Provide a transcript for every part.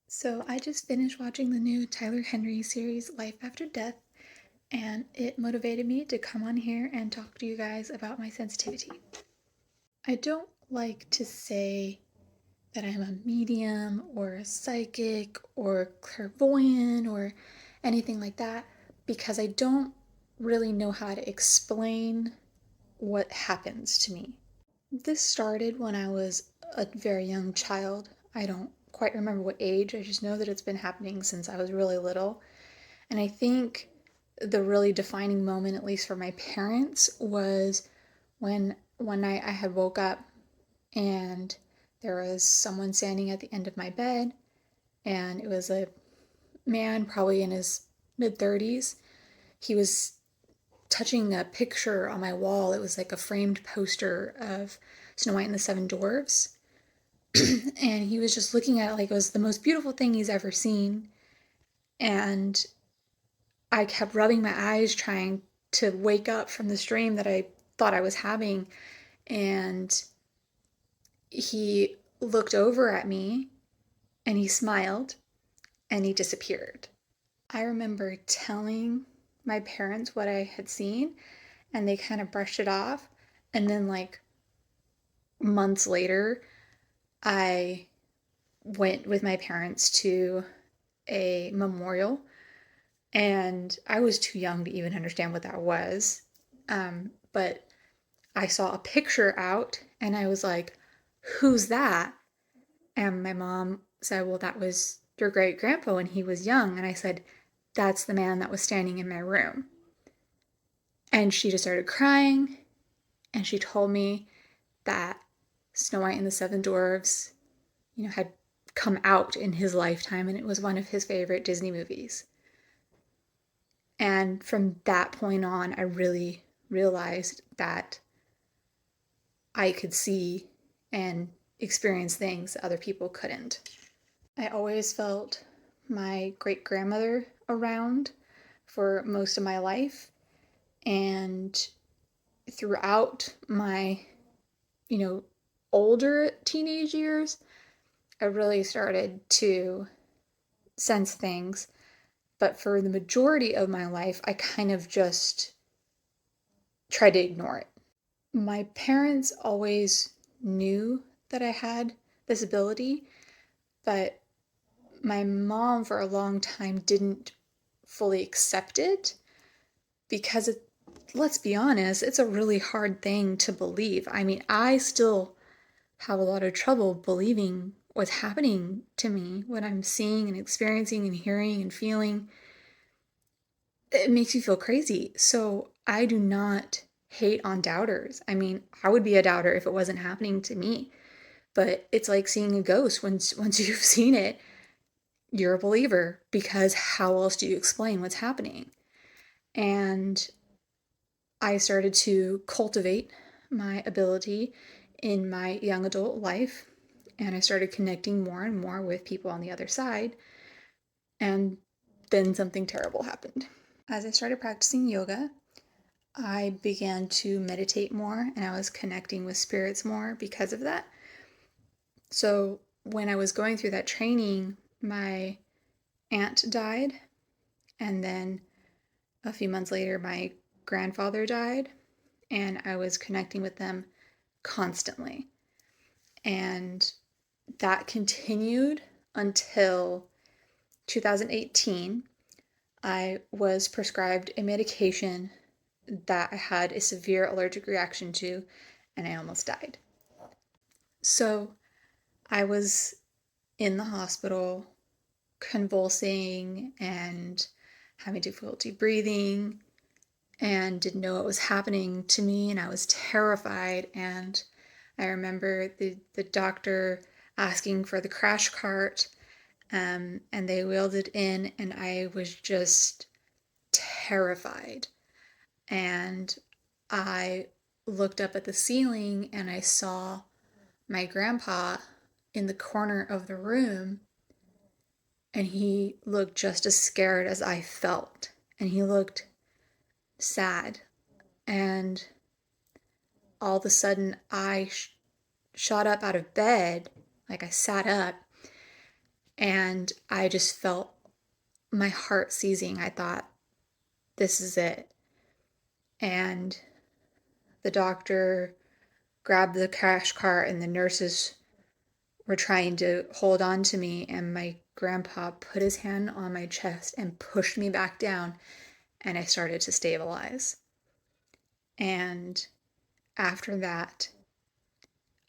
So I just finished watching the new Tyler Henry series, Life After Death, and it motivated me to come on here and talk to you guys about my sensitivity. I don't like to say that I'm a medium or a psychic or clairvoyant or anything like that because I don't really know how to explain what happens to me. This started when I was a very young child. I don't quite remember what age, I just know that it's been happening since I was really little. And I think the really defining moment, at least for my parents, was when one night I had woke up and there was someone standing at the end of my bed, and it was a man, probably in his mid 30s. He was touching a picture on my wall. It was like a framed poster of Snow White and the Seven Dwarfs. And he was just looking at it like it was the most beautiful thing he's ever seen. And I kept rubbing my eyes trying to wake up from this dream that I thought I was having. And he looked over at me and he smiled and he disappeared. I remember telling my parents what I had seen and they kind of brushed it off. And then, like, months later, I went with my parents to a memorial, and I was too young to even understand what that was. But I saw a picture out and I was like, who's that? And my mom said, well, that was your great grandpa when he was young. And I said, that's the man that was standing in my room. And she just started crying and she told me that Snow White and the Seven Dwarfs, had come out in his lifetime and it was one of his favorite Disney movies. And from that point on, I really realized that I could see and experience things that other people couldn't. I always felt my great grandmother around for most of my life. And throughout my, you know, older teenage years, I really started to sense things. But for the majority of my life, I kind of just tried to ignore it. My parents always knew that I had this ability, but my mom for a long time didn't fully accept it because let's be honest, it's a really hard thing to believe. I mean, I still have a lot of trouble believing what's happening to me, what I'm seeing and experiencing and hearing and feeling. It makes you feel crazy. So I do not hate on doubters. I mean, I would be a doubter if it wasn't happening to me. But it's like seeing a ghost. Once you've seen it, you're a believer because how else do you explain what's happening? And I started to cultivate my ability in my young adult life, and I started connecting more and more with people on the other side. And then something terrible happened. As I started practicing yoga, I began to meditate more and I was connecting with spirits more because of that. So when I was going through that training, my aunt died, and then a few months later, my grandfather died, and I was connecting with them constantly. And that continued until 2018. I was prescribed a medication that I had a severe allergic reaction to, and I almost died. So I was in the hospital convulsing and having difficulty breathing and didn't know what was happening to me, and I was terrified. And I remember the doctor asking for the crash cart, and they wheeled it in, and I was just terrified. And I looked up at the ceiling and I saw my grandpa in the corner of the room, and he looked just as scared as I felt, and he looked sad. And all of a sudden, I shot up out of bed, like I sat up, And I just felt my heart seizing. I thought, this is it. And the doctor grabbed the crash cart, and the nurses were trying to hold on to me. And my grandpa put his hand on my chest and pushed me back down, and I started to stabilize. And after that,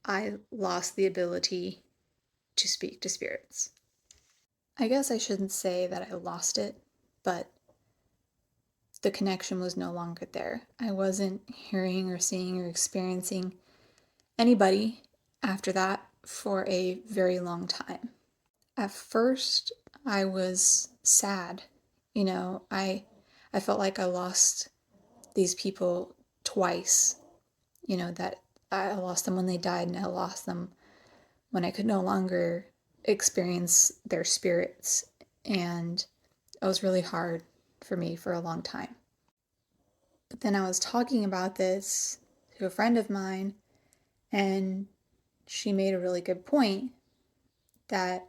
I lost the ability to speak to spirits. I guess I shouldn't say that I lost it, but the connection was no longer there. I wasn't hearing or seeing or experiencing anybody after that for a very long time. At first, I was sad. I felt like I lost these people twice. That I lost them when they died, and I lost them when I could no longer experience their spirits. And it was really hard for me for a long time. But then I was talking about this to a friend of mine, and she made a really good point that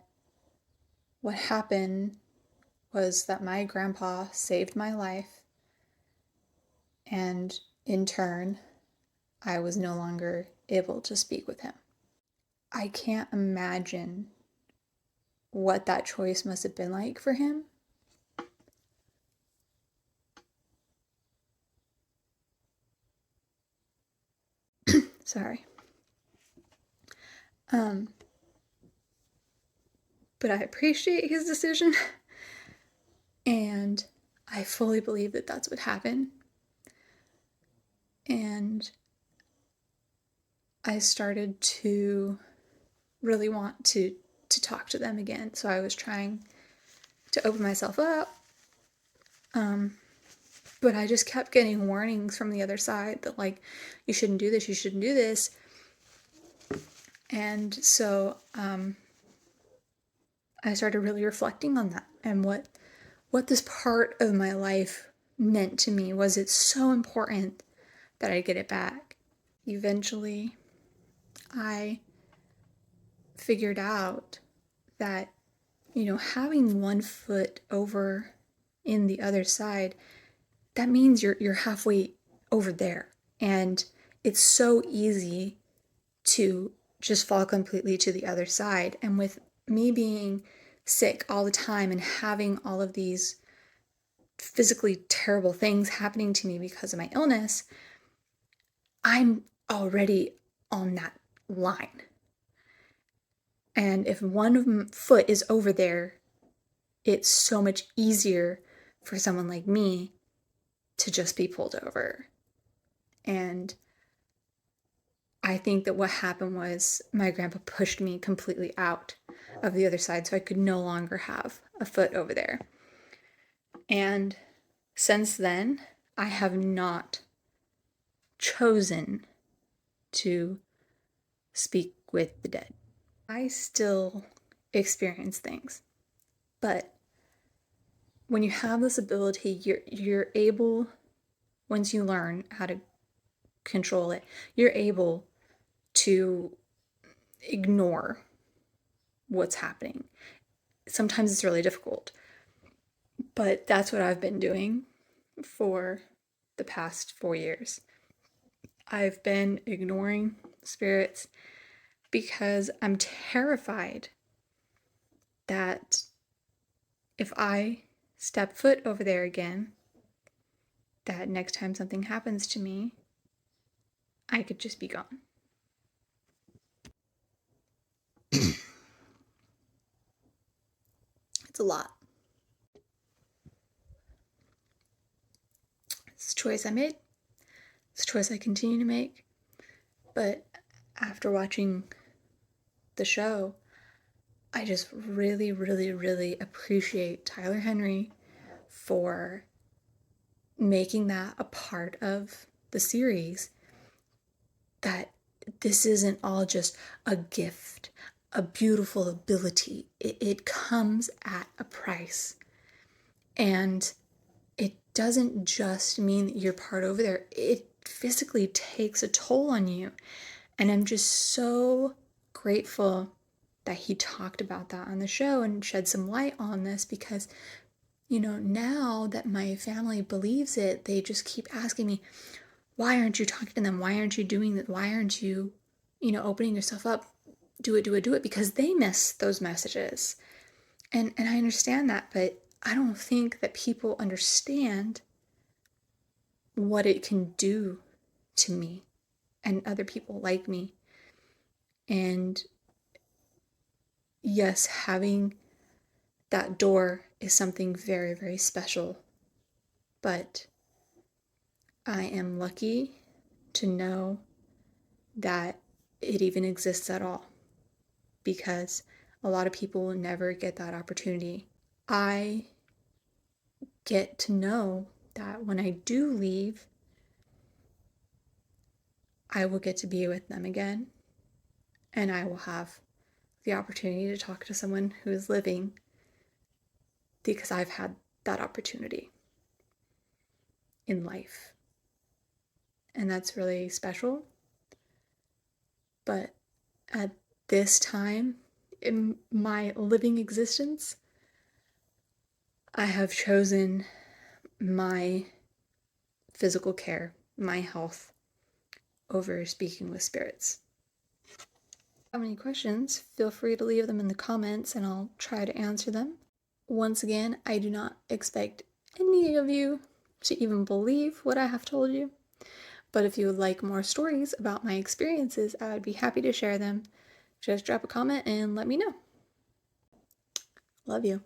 what happened was that my grandpa saved my life, and in turn, I was no longer able to speak with him. I can't imagine what that choice must have been like for him. Sorry. But I appreciate his decision, and I fully believe that that's what happened. And I started to really want to talk to them again. So I was trying to open myself up. But I just kept getting warnings from the other side that, like, you shouldn't do this, you shouldn't do this. And so I started really reflecting on that and what this part of my life meant to me. Was it so important that I get it back? Eventually, I figured out that, having one foot over in the other side, that means you're halfway over there. And it's so easy to just fall completely to the other side. And with me being sick all the time and having all of these physically terrible things happening to me because of my illness, I'm already on that line. And if one foot is over there, it's so much easier for someone like me to just be pulled over. And I think that what happened was my grandpa pushed me completely out of the other side, so I could no longer have a foot over there. And since then, I have not chosen to speak with the dead. I still experience things, but when you have this ability, you're able, once you learn how to control it, you're able to ignore what's happening. Sometimes it's really difficult, but that's what I've been doing for the past 4 years. I've been ignoring spirits because I'm terrified that if I step foot over there again, that next time something happens to me, I could just be gone. It's a lot. It's a choice I made. It's a choice I continue to make. But after watching the show, I just really, really, really appreciate Tyler Henry for making that a part of the series. That this isn't all just a gift, a beautiful ability. It comes at a price. And it doesn't just mean that you're part over there, it physically takes a toll on you. And I'm just so grateful that he talked about that on the show and shed some light on this, because, you know, now that my family believes it, they just keep asking me, why aren't you talking to them? Why aren't you doing that? Why aren't you, opening yourself up? Do it, do it, do it, because they miss those messages. And I understand that, but I don't think that people understand what it can do to me and other people like me. And yes, having that door is something very, very special. But I am lucky to know that it even exists at all, because a lot of people will never get that opportunity. I get to know that when I do leave, I will get to be with them again, and I will have the opportunity to talk to someone who is living, because I've had that opportunity in life. And that's really special. But at this time in my living existence, I have chosen my physical care, my health, over speaking with spirits. If you have any questions, feel free to leave them in the comments and I'll try to answer them. Once again, I do not expect any of you to even believe what I have told you, but if you would like more stories about my experiences, I would be happy to share them. Just drop a comment and let me know. Love you.